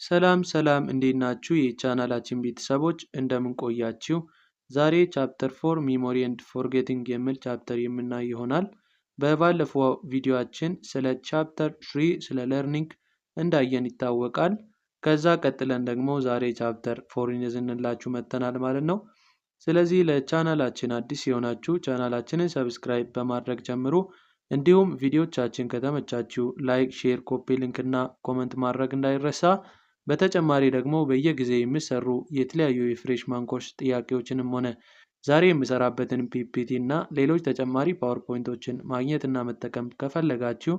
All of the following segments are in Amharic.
ሰላም ሰላም እንዴት ናችሁ? የቻናላችን ቤተሰቦች እንደምን ቆያችሁ? ዛሬ ቻፕተር 4 ሚሞሪ ኤንድ ፎርጌቲንግ የሚል ቻፕተር የምናይ ይሆናል። በባለፈው ቪዲዮአችን ስለ ቻፕተር 3 ስለ ለርኒንግ እንዳየን ይታወቃል። ከዛ ቀጥለን ደግሞ ዛሬ ቻፕተር 4ን ይዘንላችሁ መጥተናል ማለት ነው። ስለዚህ ለቻናላችን አዲስ የሆናችሁ ቻናላችንን ሰብስክራይብ በማድረግ ጀምሩ። እንዲሁም ቪዲዮቻችን ከተመቻችሁ ላይክ፣ ሼር፣ ኮፒ ሊንክ እና ኮመንት ማድረግ እንዳይረሳ። በተጨማሪ ደግሞ በየጊዜ የሚሰሩ የተለያዩ የፍሬሽማን ኮርስ ጥያቄዎችንም ሆነ ዛሬ የምሰራበትን ፒፒቲ እና ሌሎች ተጨማሪ ፓወርፖይንቶችን ማግኘት እና መጠቀም ከፈለጋችሁ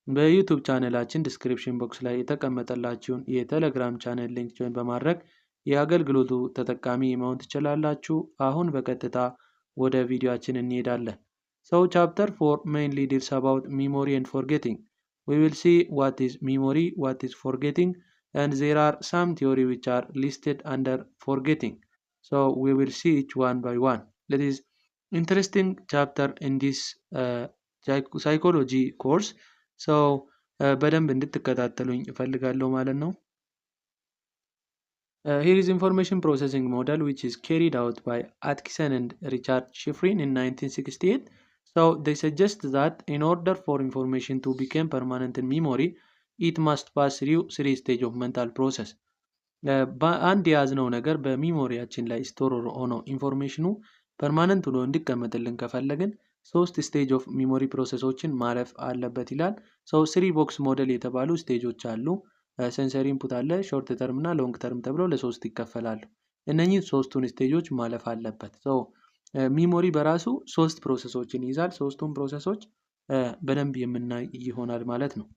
በዩቱብ ቻነላችን ዲስክሪፕሽን ቦክስ ላይ የተቀመጠላችሁን የቴሌግራም ቻነል ሊንክ ጆይን በማድረግ የአገልግሎቱ ተጠቃሚ መሆን ትችላላችሁ። አሁን በቀጥታ ወደ ቪዲዮአችን እንሄዳለን። So chapter 4 mainly deals about memory and forgetting. We will see what is memory, what is forgetting, and there are some theory which are listed under forgetting. So we will see each one by one. That is interesting chapter in this psychology course. So በደንብ እንድትከታተሉኝ እፈልጋለሁ ማለት ነው። Here is information processing model which is carried out by Atkinson and Richard Schifrin in 1968. So they suggest that in order for information to become permanent in memory, it must pass through 3 stages of mental process. በአንድ የያዝነው ነገር በሚሞሪያችን ላይ ስቶር ሆኖ ኢንፎርሜሽኑ ፐርማነንት ሆኖ እንዲቀመጥልን ከፈለግን 3 ስቴጅ ኦፍ ሚሞሪ ፕሮሰሶችን ማለፍ አለበት ይላል። ሰው 3 ቦክስ ሞዴል የተባሉ ስቴጆች አሉ። ሴንሰሪ ኢንፑት አለ፣ ሾርት ተርም እና ሎንግ ተርም ተብለው ለሶስት ይከፈላሉ። እነኚህ ሶስቱን ስቴጆች ማለፍ አለበት። ሰው ሚሞሪ በራሱ 3 ፕሮሰሶችን ይይዛል። ሶስቱን ፕሮሰሶች በደንብ የምናይ ይሆናል ማለት ነው።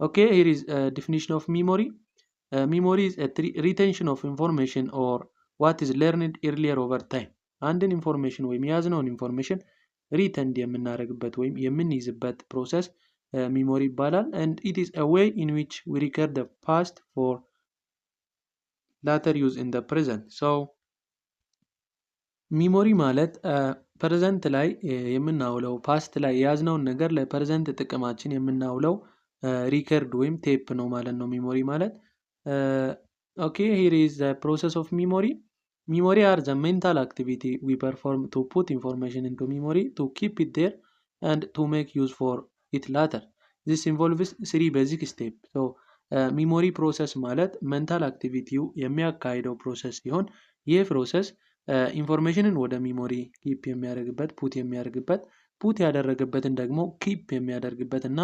ኦኬ here is definition of memory. Memory is a retention of information or what is learned earlier over time. አንድን ኢንፎርሜሽን ወይም የያዝነውን ኢንፎርሜሽን ሪተንድ የምናደርግበት ወይም የምንይዝበት ፕሮሰስ ሚሞሪ ይባላል። and it is a way in which we record the past for later use in the present. so ሚሞሪ ማለት ፕሬዘንት ላይ የምናውለው ፓስት ላይ የያዝነውን ነገር ለፕሬዘንት ጥቅማችን የምናውለው ሪከርድ ወይም ቴፕ ነው ማለት ነው ሚሞሪ ማለት። okay here is the process of memory. Memory are the mental activity we perform to put information into memory, to keep it there and to make use for it later. This involves 3 basic steps. so memory process ማለት mental activity የሚያካሂደው ፕሮሰስ ሲሆን ይህ ፕሮሰስ ኢንፎርሜሽንን ወደ ሚሞሪ ኪፕ የሚያደርግበት ፑት ያደረገበትን ደግሞ ኪፕ የሚያደርግበት እና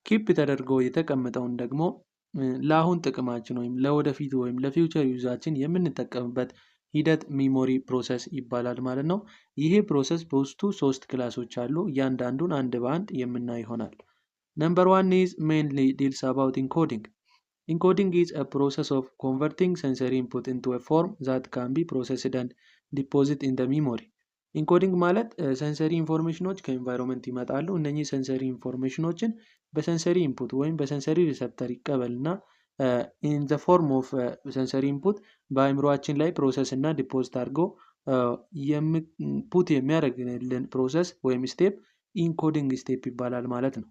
ኪፕ ተደርጎ የተቀመጠውን ደግሞ ለአሁን ጥቅማችን ወይም ለወደፊት ወይም ለፊውቸር ዩዛችን የምንጠቀምበት ሂደት ሚሞሪ ፕሮሰስ ይባላል ማለት ነው። ይሄ ፕሮሰስ በውስጡ 3 ክላሶች አሉ። እያንዳንዱን አንድ በአንድ የምናይ ይሆናል። Number 1 is mainly deals about encoding. Encoding is a process of converting sensory input into a form that can be processed and deposited in the memory. ኢንኮዲንግ ማለት ሰንሰሪ ኢንፎርሜሽኖች ከኤንቫይሮንመንት ይመጣሉ። እነኚህ ሰንሰሪ ኢንፎርሜሽኖችን በሰንሰሪ ኢንፑት ወይም በሰንሰሪ ሪሰፕተር ይቀበልና in the form of sensory input በአእምሮአችን ላይ ፕሮሰስ እና ዲፖዚት አድርጎ ፑት የሚያደርግልን ፕሮሰስ ወይም ስቴፕ ኢንኮዲንግ ስቴፕ ይባላል ማለት ነው።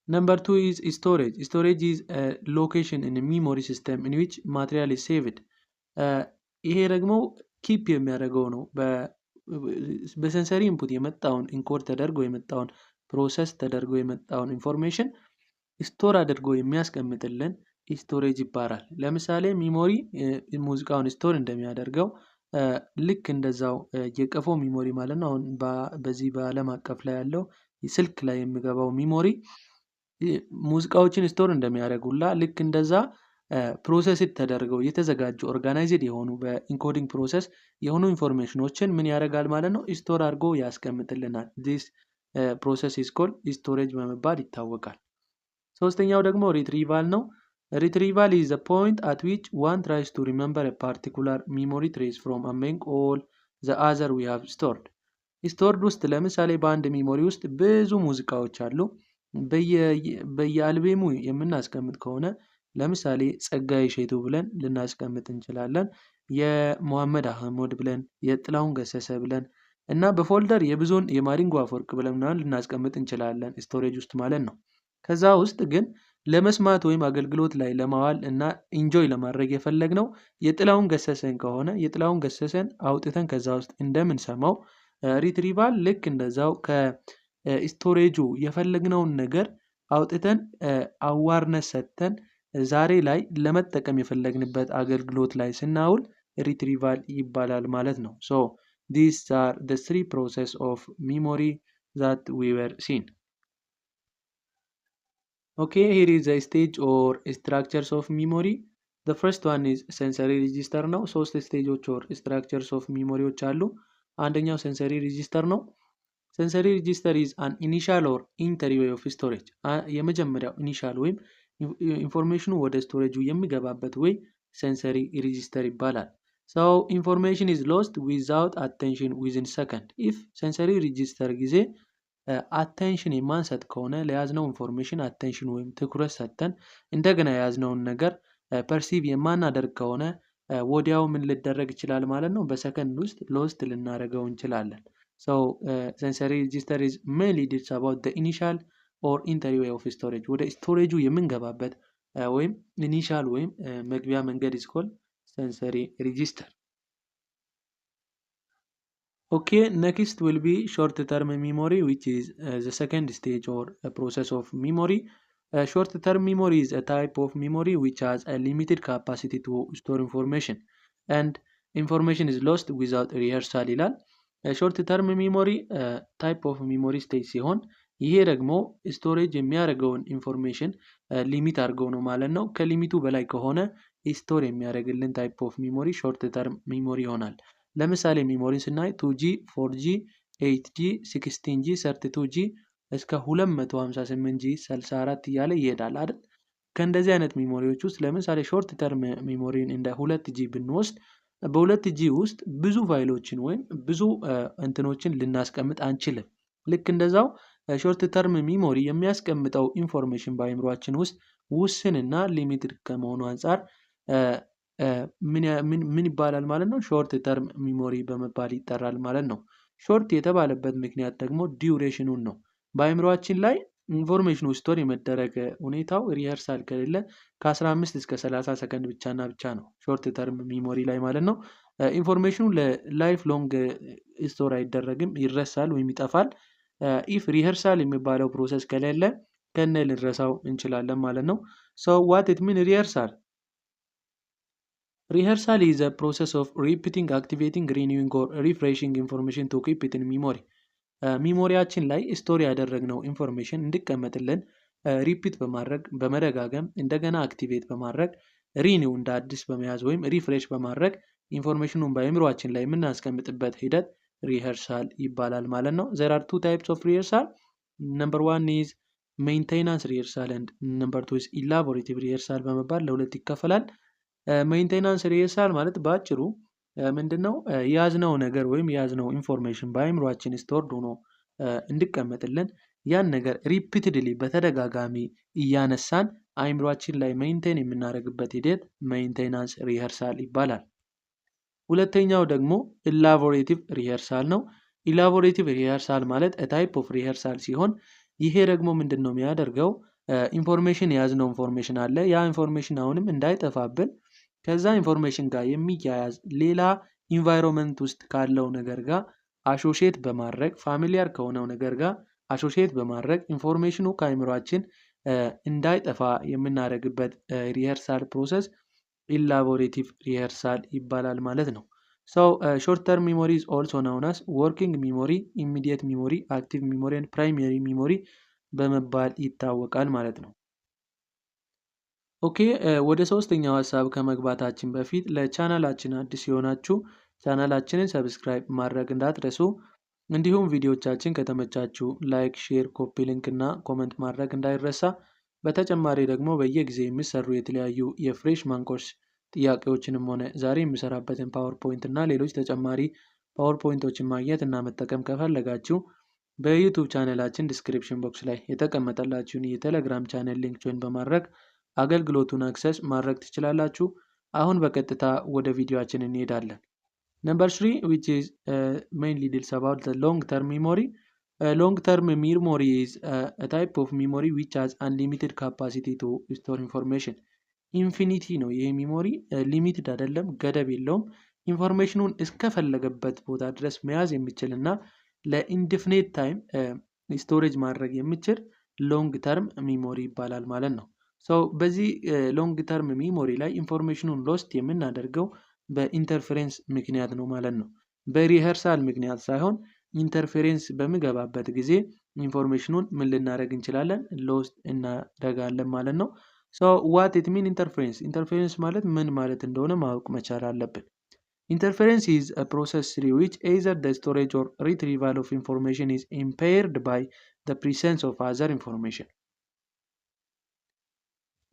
Number 2 is storage. Storage is a location in a memory system in which material is saved. ይሄ ደግሞ ኪፕ የሚያደርገው ነው። በሰንሰሪ ኢንፑት የመጣውን ኢንኮድ ተደርጎ የመጣውን ፕሮሰስ ተደርጎ የመጣውን ኢንፎርሜሽን ስቶር አድርጎ የሚያስቀምጥልን ስቶሬጅ ይባላል። ለምሳሌ ሚሞሪ ሙዚቃውን ስቶር እንደሚያደርገው ልክ እንደዛው የቀፎ ሚሞሪ ማለት ነው። አሁን በዚህ በዓለም አቀፍ ላይ ያለው ስልክ ላይ የሚገባው ሚሞሪ ሙዚቃዎችን ስቶር እንደሚያደርጉላ ልክ እንደዛ ፕሮሰስ ተደርገው የተዘጋጁ ኦርጋናይዝድ የሆኑ በኢንኮዲንግ ፕሮሰስ የሆኑ ኢንፎርሜሽኖችን ምን ያደርጋል ማለት ነው ስቶር አድርጎ ያስቀምጥልናል። this process is called storage በመባል ይታወቃል። ሶስተኛው ደግሞ ሪትሪቫል ነው። retrieval is the point at which one tries to remember a particular memory trace from among all the other we have stored. stored ውስጥ ለምሳሌ በአንድ ሚሞሪ ውስጥ ብዙ ሙዚቃዎች አሉ። በየአልበሙ የምናስቀምጥ ከሆነ ለምሳሌ ጸጋዬ ሼቱ ብለን ልናስቀምጥ እንችላለን። የሙሐመድ አህመድ ብለን የጥላሁን ገሰሰ ብለን እና በፎልደር የብዙን የማዲንጎ አፈወርቅ ብለን ልናስቀምጥ እንችላለን ስቶሬጅ ውስጥ ማለት ነው። ከዛ ውስጥ ግን ለመስማት ወይም አገልግሎት ላይ ለማዋል እና ኢንጆይ ለማድረግ የፈለግነው የጥላሁን ገሰሰን ከሆነ የጥላሁን ገሰሰን አውጥተን ከዛ ውስጥ እንደምንሰማው ሪትሪቫል ልክ እንደዛው ከስቶሬጁ የፈለግነውን ነገር አውጥተን አዋርነስ ሰጥተን ዛሬ ላይ ለመጠቀም የፈለግንበት አገልግሎት ላይ ስናውል ሪትሪቫል ይባላል ማለት ነው። ሶ these are the three process of memory that we were seen. Okay, here is the stage or structures of memory. The first one is sensory register ነው። ሶስት ስቴጆች or structures of memoryዎች አሉ። አንደኛው sensory register ነው። sensory register is an initial or entry way of storage. የመጀመሪያው initial ወይም ኢንፎርሜሽኑ ወደ ስቶሬጁ የሚገባበት ወይ sensory register ይባላል። So information is lost without attention within second. If sensory register ጊዜ አቴንሽን የማንሰጥ ከሆነ ለያዝነው ኢንፎርሜሽን አቴንሽን ወይም ትኩረት ሰጥተን እንደገና የያዝነውን ነገር ፐርሲቭ የማናደርግ ከሆነ ወዲያው ምን ሊደረግ ይችላል ማለት ነው? በሰከንድ ውስጥ ሎስት ልናደርገው እንችላለን። So sensory register is mainly it's about the initial or entry way of storage. ወደ ስቶሬጁ የምንገባበት ወይም ኢኒሻል ወይም መግቢያ መንገድ is called sensory register. Okay, next will be short term memory, which is the second stage or a process of memory. Short term memory is a type of memory which has a limited capacity to store information and information is lost without rehearsal ይላል። ሾርት ተርም ሚሞሪ ታይፕ ኦፍ ሚሞሪ ስቴጅ ሲሆን ይሄ ደግሞ ስቶሬጅ የሚያደርገውን ኢንፎርሜሽን ሊሚት አድርገው ነው ማለት ነው። ከሊሚቱ በላይ ከሆነ ስቶር የሚያደርግልን ታይፕ ኦፍ ሚሞሪ ሾርት ተርም ሚሞሪ ይሆናል። ለምሳሌ ሚሞሪን ስናይ 2G 4G 8G 16G 32G እስከ 258G 64 እያለ ይሄዳል አይደል? ከእንደዚህ አይነት ሚሞሪዎች ውስጥ ለምሳሌ ሾርት ተርም ሚሞሪን እንደ 2G ብንወስድ በ2G ውስጥ ብዙ ፋይሎችን ወይም ብዙ እንትኖችን ልናስቀምጥ አንችልም። ልክ እንደዛው ሾርት ተርም ሚሞሪ የሚያስቀምጠው ኢንፎርሜሽን በአእምሯችን ውስጥ ውስንና ሊሚትድ ከመሆኑ አንፃር ምን ይባላል ማለት ነው? ሾርት ተርም ሚሞሪ በመባል ይጠራል ማለት ነው። ሾርት የተባለበት ምክንያት ደግሞ ዲዩሬሽኑን ነው። በአእምሯችን ላይ ኢንፎርሜሽኑ ስቶር የመደረግ ሁኔታው ሪሄርሳል ከሌለ ከ15 እስከ 30 ሰከንድ ብቻና ብቻ ነው ሾርት ተርም ሚሞሪ ላይ ማለት ነው። ኢንፎርሜሽኑ ለላይፍ ሎንግ ስቶር አይደረግም፣ ይረሳል ወይም ይጠፋል። ኢፍ ሪሄርሳል የሚባለው ፕሮሰስ ከሌለ ከነ ልንረሳው እንችላለን ማለት ነው። ሶ ዋት ኢት ሚን ሪሄርሳል? Rehearsal is a process of repeating, activating, renewing or refreshing information to keep it in memory. ሚሞሪያችን ላይ ስቶር ያደረግነው ኢንፎርሜሽን እንዲቀመጥልን ሪፒት በማድረግ በመደጋገም እንደገና አክቲቬት በማድረግ ሪኒው እንደ አዲስ በመያዝ ወይም ሪፍሬሽ በማድረግ ኢንፎርሜሽኑን በአእምሯችን ላይ የምናስቀምጥበት ሂደት ሪሄርሳል ይባላል ማለት ነው። there are two types of rehearsal. number one is maintenance rehearsal and number two is elaborative rehearsal በመባል ለሁለት ይከፈላል። ሜንቴናንስ ሪሄርሳል ማለት በአጭሩ ምንድነው? የያዝነው ነገር ወይም የያዝነው ኢንፎርሜሽን በአእምሯችን ስቶርድ ሆኖ እንዲቀመጥልን ያን ነገር ሪፒትድሊ በተደጋጋሚ እያነሳን አእምሯችን ላይ ሜንቴን የምናደርግበት ሂደት ሜንቴናንስ ሪሄርሳል ይባላል። ሁለተኛው ደግሞ ኢላቦሬቲቭ ሪሄርሳል ነው። ኢላቦሬቲቭ ሪሄርሳል ማለት ታይፕ ኦፍ ሪሄርሳል ሲሆን ይሄ ደግሞ ምንድነው የሚያደርገው? ኢንፎርሜሽን የያዝነው ኢንፎርሜሽን አለ። ያ ኢንፎርሜሽን አሁንም እንዳይጠፋብን ከዛ ኢንፎርሜሽን ጋር የሚያያዝ ሌላ ኢንቫይሮንመንት ውስጥ ካለው ነገር ጋር አሶሺየት በማድረግ ፋሚሊያር ከሆነው ነገር ጋር አሶሺየት በማድረግ ኢንፎርሜሽኑ ከአእምሯችን እንዳይጠፋ የምናደርግበት ሪሄርሳል ፕሮሰስ ኢላቦሬቲቭ ሪሄርሳል ይባላል ማለት ነው። ሶ ሾርት ተርም ሚሞሪ ኢዝ ኦልሶ ናውን አስ ወርኪንግ ሚሞሪ፣ ኢሚዲየት ሚሞሪ፣ አክቲቭ ሚሞሪ ኤንድ ፕራይመሪ ሚሞሪ በመባል ይታወቃል ማለት ነው። ኦኬ ወደ ሶስተኛው ሀሳብ ከመግባታችን በፊት ለቻናላችን አዲስ የሆናችሁ ቻናላችንን ሰብስክራይብ ማድረግ እንዳትረሱ፣ እንዲሁም ቪዲዮቻችን ከተመቻችሁ ላይክ፣ ሼር፣ ኮፒ ሊንክ እና ኮመንት ማድረግ እንዳይረሳ። በተጨማሪ ደግሞ በየጊዜ የሚሰሩ የተለያዩ የፍሬሽማን ኮርስ ጥያቄዎችንም ሆነ ዛሬ የሚሰራበትን ፓወርፖይንት እና ሌሎች ተጨማሪ ፓወርፖይንቶችን ማግኘት እና መጠቀም ከፈለጋችሁ በዩቲዩብ ቻናላችን ዲስክሪፕሽን ቦክስ ላይ የተቀመጠላችሁን የቴሌግራም ቻናል ሊንክ ጆይን በማድረግ አገልግሎቱን አክሰስ ማድረግ ትችላላችሁ። አሁን በቀጥታ ወደ ቪዲዮአችን እንሄዳለን። Number 3 which is mainly deals about the long term memory. ሎንግ ተርም ሚሞሪ ኢዝ a type of memory which has unlimited capacity to store information። ኢንፊኒቲ ነው ይሄ ሚሞሪ፣ ሊሚትድ አይደለም፣ ገደብ የለውም። ኢንፎርሜሽኑን እስከፈለገበት ቦታ ድረስ መያዝ የሚችል እና ለኢንዲፊኒት ታይም ስቶሬጅ ማድረግ የሚችል ሎንግ ተርም ሚሞሪ ይባላል ማለት ነው። በዚህ ሎንግ ተርም ሚሞሪ ላይ ኢንፎርሜሽኑን ሎስት የምናደርገው በኢንተርፌረንስ ምክንያት ነው ማለት ነው። በሪኸርሳል ምክንያት ሳይሆን ኢንተርፌረንስ በሚገባበት ጊዜ ኢንፎርሜሽኑን ምን ልናደርግ እንችላለን? ሎስት እናደርጋለን ማለት ነው። ዋት ኢት ሚን ኢንተርፌረንስ? ኢንተርፌረንስ ማለት ምን ማለት እንደሆነ ማወቅ መቻል አለብን። Interference is a process through which either the storage or retrieval of information is impaired by the presence of other information።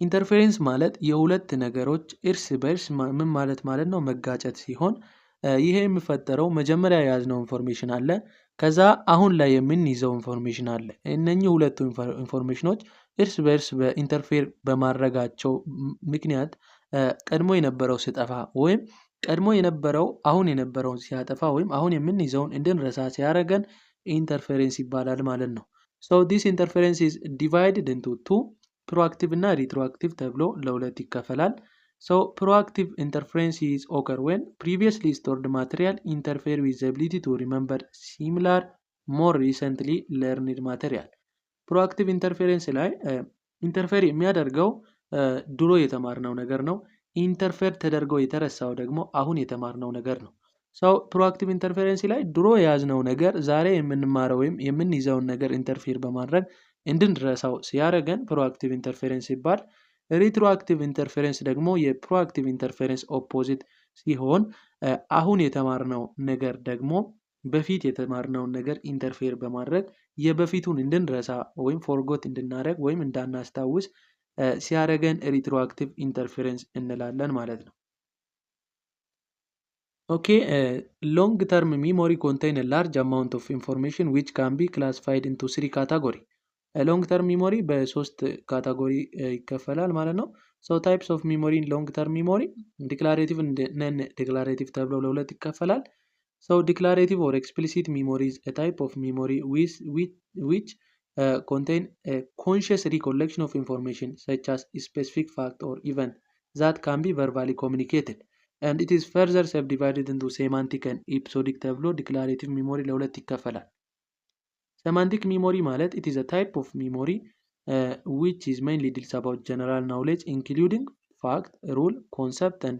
ኢንተርፌረንስ ማለት የሁለት ነገሮች እርስ በርስ ምን ማለት ነው? መጋጨት ሲሆን ይሄ የሚፈጠረው መጀመሪያ የያዝነው ኢንፎርሜሽን አለ፣ ከዛ አሁን ላይ የምንይዘው ኢንፎርሜሽን አለ። እነኚህ ሁለቱ ኢንፎርሜሽኖች እርስ በርስ በኢንተርፌር በማድረጋቸው ምክንያት ቀድሞ የነበረው ሲጠፋ ወይም ቀድሞ የነበረው አሁን የነበረውን ሲያጠፋ ወይም አሁን የምንይዘውን እንድንረሳ ሲያደርገን ኢንተርፌረንስ ይባላል ማለት ነው። this interference is divided into two፣ ፕሮአክቲቭ እና ሪትሮአክቲቭ ተብሎ ለሁለት ይከፈላል። proactive interference is occur when previously stored material interfere with the ability to remember similar more recently learned material። proactive interference ላይ ኢንተርፌር የሚያደርገው ድሮ የተማርነው ነገር ነው። ኢንተርፌር ተደርጎ የተረሳው ደግሞ አሁን የተማርነው ነገር ነው። proactive interference ላይ ድሮ የያዝነው ነገር ዛሬ የምንማረው ወይም የምንይዘውን ነገር ኢንተርፌር በማድረግ እንድንረሳው ሲያደርገን proactive interference ይባላል። ሪትሮአክቲቭ ኢንተርፌረንስ ደግሞ የፕሮአክቲቭ ኢንተርፌረንስ ኦፖዚት ሲሆን አሁን የተማርነው ነገር ደግሞ በፊት የተማርነውን ነገር ኢንተርፌር በማድረግ የበፊቱን እንድንረሳ ወይም ፎርጎት እንድናደርግ ወይም እንዳናስታውስ ሲያደርገን ሪትሮአክቲቭ ኢንተርፌረንስ እንላለን ማለት ነው። ሎንግ ተርም ሚሞሪ ኮንቴን a large amount of information which can be classified into three categories። ሎንግ ተርም ሚሞሪ በሶስት ካታጎሪ ይከፈላል ማለት ነው። ታይፕስ ኦፍ ሚሞሪ ሎንግ ተርም ሚሞሪ ዲክላሬቲቭ እና ነን ዲክላሬቲቭ ተብሎ ለሁለት ይከፈላል። ዲክላሬቲቭ ኦር ኤክስፕሊሲት ሚሞሪ is a type of memory which contain a conscious recollection of information such as specific fact or event that can be verbally communicated and it is further subdivided into semantic and episodic ተብሎ ዲክላሬቲቭ ሚሞሪ ለሁለት ይከፈላል። semantic memory ማለት it is a type of memory which is mainly deals about general knowledge including fact, rule, concept and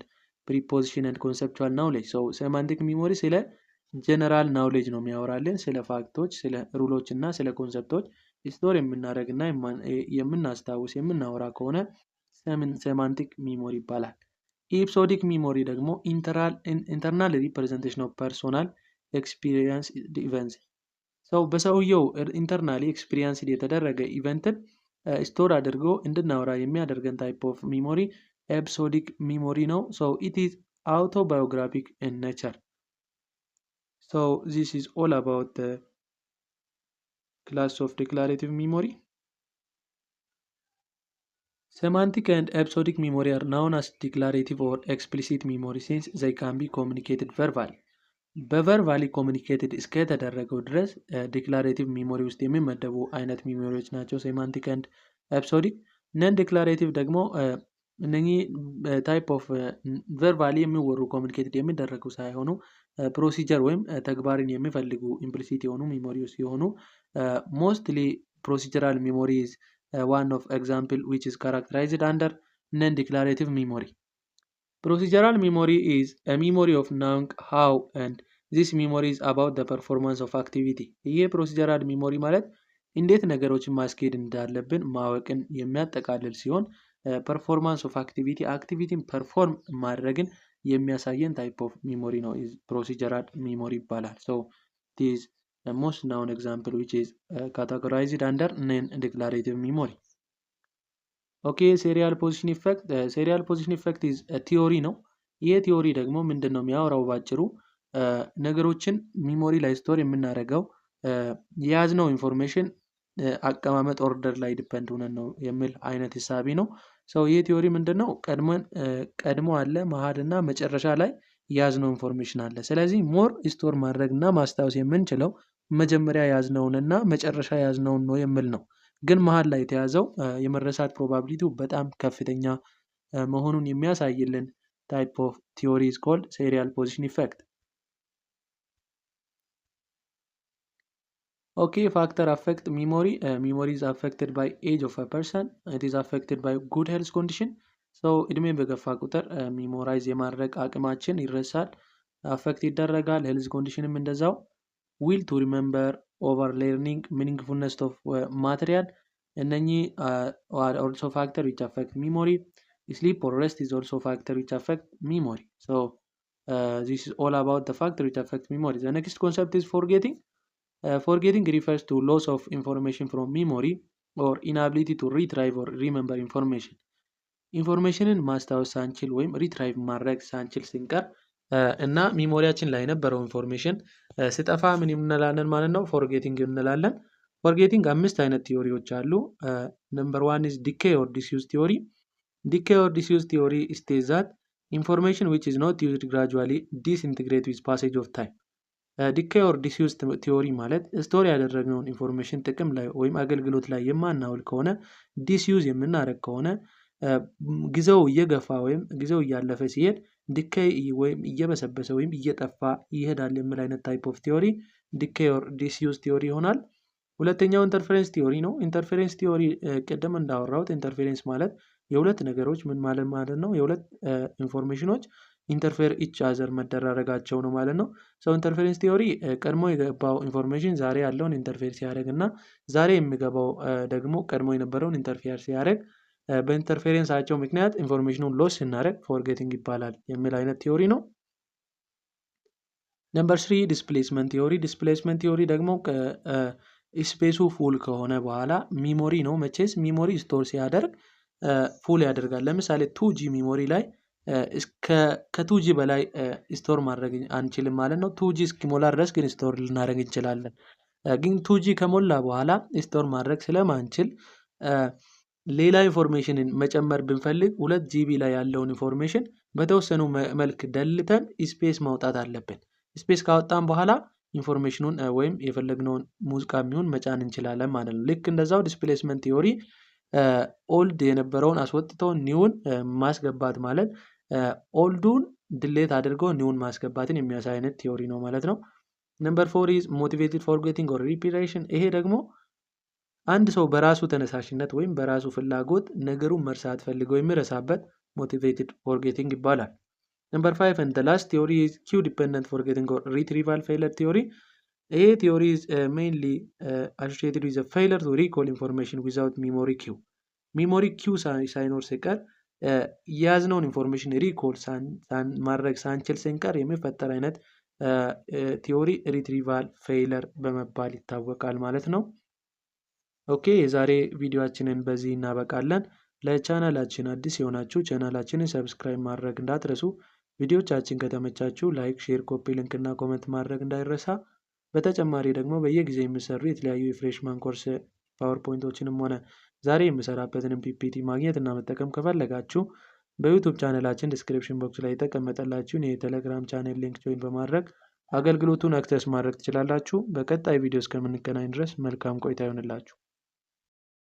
preposition and conceptual knowledge። semantic memory ስለ general knowledge ነው የሚያወራልን፣ ስለ ፋክቶች፣ ስለ ሩሎች እና ስለ ኮንሰፕቶች ስቶር የምናደርግና የምናስታውስ የምናወራ ከሆነ semantic memory ይባላል። episodic memory ደግሞ internal representation of personal experience events። በሰውየው ኢንተርናሊ ኤክስፒሪየንስ የተደረገ ኢቨንትን ስቶር አድርጎ እንድናወራ የሚያደርገን ታይፕ ኦፍ ሚሞሪ ኤፒሶዲክ ሚሞሪ ነው። ኢት ኢዝ አውቶባዮግራፊክ ኢን ኔቸር። ዚስ ኢዝ ኦል አባውት ክላስ ኦፍ ዲክላሬቲቭ ሚሞሪ። semantic and episodic memory are known as declarative or explicit memory since they can be communicated verbally። በቨርባሊ ኮሚኒኬትድ እስከተደረገው ድረስ ዲክላሬቲቭ ሚሞሪ ውስጥ የሚመደቡ አይነት ሚሞሪዎች ናቸው ሴማንቲክ ኤንድ ኤፒሶዲክ። ነን ዲክላሬቲቭ ደግሞ እነኚህ ታይፕ ኦፍ ቨርባሊ የሚወሩ ኮሚኒኬትድ የሚደረጉ ሳይሆኑ ፕሮሲጀር ወይም ተግባርን የሚፈልጉ ኢምፕሊሲት የሆኑ ሚሞሪዎች ሲሆኑ ሞስትሊ ፕሮሲጀራል ሚሞሪ ኢዝ ዋን ኦፍ ኤግዛምፕል ዊች ኢዝ ካራክተራይዝድ አንደር ነን ዲክላሬቲቭ ሚሞሪ። Procedural memory is a memory of knowing how and this memory is about the performance of activity። ይህ procedural memory ማለት እንዴት ነገሮችን ማስኬድ እንዳለብን ማወቅን የሚያጠቃልል ሲሆን performance of activity አክቲቪቲን ፐርፎርም ማድረግን የሚያሳየን type of memory ነው procedural memory ይባላል። it is the most known example which is categorized under non-declarative memory። ሴሪያል ፖዚሽን ኢፌክት። ሴሪያል ፖዚሽን ኢፌክት ኢዝ ቲዮሪ ነው። ይህ ቲዮሪ ደግሞ ምንድን ነው የሚያወራው? ባጭሩ ነገሮችን ሚሞሪ ላይ ስቶር የምናደርገው የያዝነው ኢንፎርሜሽን አቀማመጥ ኦርደር ላይ ዲፔንድ ሆነን ነው የሚል አይነት ሂሳቢ ነው። ይህ ቲዮሪ ምንድን ነው? ቀድሞ አለ፣ መሀል እና መጨረሻ ላይ የያዝነው ኢንፎርሜሽን አለ። ስለዚህ ሞር ስቶር ማድረግ እና ማስታወስ የምንችለው መጀመሪያ ያዝነውንና መጨረሻ ያዝነውን ነው የሚል ነው። ግን መሀል ላይ የተያዘው የመረሳት ፕሮባቢሊቲው በጣም ከፍተኛ መሆኑን የሚያሳይልን type of theory is called serial position effect. Okay, factor affect memory. Memory is affected by age of a person. It is affected by good health condition. So እድሜ በገፋ ቁጥር ሚሞራይዝ የማድረግ አቅማችን ይረሳል፣ አፌክት ይደረጋል። ሄልዝ ኮንዲሽንም እንደዛው። ዊል ቱ ሪሜምበር፣ ኦቨር ሌርኒንግ፣ ሚኒንግፉልነስ ኦፍ ማቴሪያል እነኚህ are also factor which affect memory. Sleep or rest is also factor which affect memory. So this is all about the factor which affect memory. The next concept is forgetting. Forgetting refers to loss of information from memory or inability to retrieve or remember information. ኢንፎርሜሽንን ማስታወስ ሳንችል ወይም ሪትራይቭ ማድረግ ሳንችል ስንቀር እና ሚሞሪያችን ላይ የነበረው ኢንፎርሜሽን ስጠፋ ምን እንላለን ማለት ነው? ፎርጌቲንግ እንላለን። ፎርጌቲንግ 5 አይነት ቲዮሪዎች አሉ። ነምበር 1 is decay or disuse theory. Decay or disuse theory states that information which is not used gradually disintegrate with passage of time. ዲኬይ ኦር ዲስዩዝ ቲዮሪ ማለት ስቶር ያደረግነውን ኢንፎርሜሽን ጥቅም ላይ ወይም አገልግሎት ላይ የማናውል ከሆነ ዲስዩዝ የምናደርግ ከሆነ ጊዜው እየገፋ ወይም ጊዜው እያለፈ ሲሄድ ዲኬይ ወይም እየበሰበሰ ወይም እየጠፋ ይሄዳል የሚል አይነት ታይፕ ኦፍ ቲዮሪ ዲኬይ ኦር ዲስዩዝ ቲዮሪ ይሆናል። ሁለተኛው ኢንተርፌረንስ ቲዮሪ ነው። ኢንተርፌረንስ ቲዮሪ ቅድም እንዳወራሁት ኢንተርፌረንስ ማለት የሁለት ነገሮች ምን ማለት ነው? የሁለት ኢንፎርሜሽኖች ኢንተርፌር ኢች አዘር መደራረጋቸው ነው ማለት ነው። ሰው ኢንተርፌረንስ ቲዮሪ ቀድሞ የገባው ኢንፎርሜሽን ዛሬ ያለውን ኢንተርፌር ሲያደርግ እና ዛሬ የሚገባው ደግሞ ቀድሞ የነበረውን ኢንተርፌር ሲያደርግ በኢንተርፌረንሳቸው ምክንያት ኢንፎርሜሽኑን ሎስ ስናደርግ ፎርጌቲንግ ይባላል የሚል አይነት ቲዮሪ ነው። ነምበር 3 ዲስፕሌስመንት ቲዮሪ። ዲስፕሌስመንት ቲዮሪ ደግሞ ስፔሱ ፉል ከሆነ በኋላ ሚሞሪ ነው። መቼስ ሚሞሪ ስቶር ሲያደርግ ፉል ያደርጋል። ለምሳሌ 2G ሚሞሪ ላይ ከ2G በላይ ስቶር ማድረግ አንችልም ማለት ነው። 2G እስኪሞላ ድረስ ግን ስቶር ልናደርግ እንችላለን። ግን 2G ከሞላ በኋላ ስቶር ማድረግ ስለማንችል ሌላ ኢንፎርሜሽንን መጨመር ብንፈልግ 2GB ላይ ያለውን ኢንፎርሜሽን በተወሰኑ መልክ ደልተን ስፔስ ማውጣት አለብን። ስፔስ ካወጣን በኋላ ኢንፎርሜሽኑን ወይም የፈለግነውን ሙዚቃ የሚሆን መጫን እንችላለን ማለት ነው። ልክ እንደዛው ዲስፕሌስመንት ቲዮሪ ኦልድ የነበረውን አስወጥተው ኒውን ማስገባት ማለት ኦልዱን ድሌት አድርገው ኒውን ማስገባትን የሚያሳይ አይነት ቲዮሪ ነው ማለት ነው። ነምበር 4 is motivated forgetting or repetition. ይሄ ደግሞ አንድ ሰው በራሱ ተነሳሽነት ወይም በራሱ ፍላጎት ነገሩን መርሳት ፈልገው የሚረሳበት motivated forgetting ይባላል። ነምበር 5 and the last theory is cue dependent forgetting or retrieval failure theory. ይሄ theory is mainly associated with the failure to recall information without memory cue. memory cue ሳይኖር ሲቀር የያዝነውን ኢንፎርሜሽን ሪኮል ማድረግ ሳንችል ስንቀር የሚፈጠር አይነት ቲዮሪ ሪትሪቫል ፌይለር በመባል ይታወቃል ማለት ነው። ኦኬ፣ የዛሬ ቪዲዮአችንን በዚህ እናበቃለን። ለቻናላችን አዲስ የሆናችሁ ቻናላችንን ሰብስክራይብ ማድረግ እንዳትረሱ። ቪዲዮቻችን ከተመቻችሁ ላይክ፣ ሼር፣ ኮፒ ሊንክ እና ኮሜንት ማድረግ እንዳይረሳ። በተጨማሪ ደግሞ በየጊዜው የሚሰሩ የተለያዩ የፍሬሽማን ኮርስ ፓወርፖይንቶችንም ሆነ ዛሬ የምሰራበትንም ፒፒቲ ማግኘት እና መጠቀም ከፈለጋችሁ በዩቲዩብ ቻናላችን ዲስክሪፕሽን ቦክስ ላይ የተቀመጠላችሁን የቴሌግራም ቻናል ሊንክ ጆይን በማድረግ አገልግሎቱን አክሰስ ማድረግ ትችላላችሁ። በቀጣይ ቪዲዮ እስከምንገናኝ ድረስ መልካም ቆይታ ይሆንላችሁ።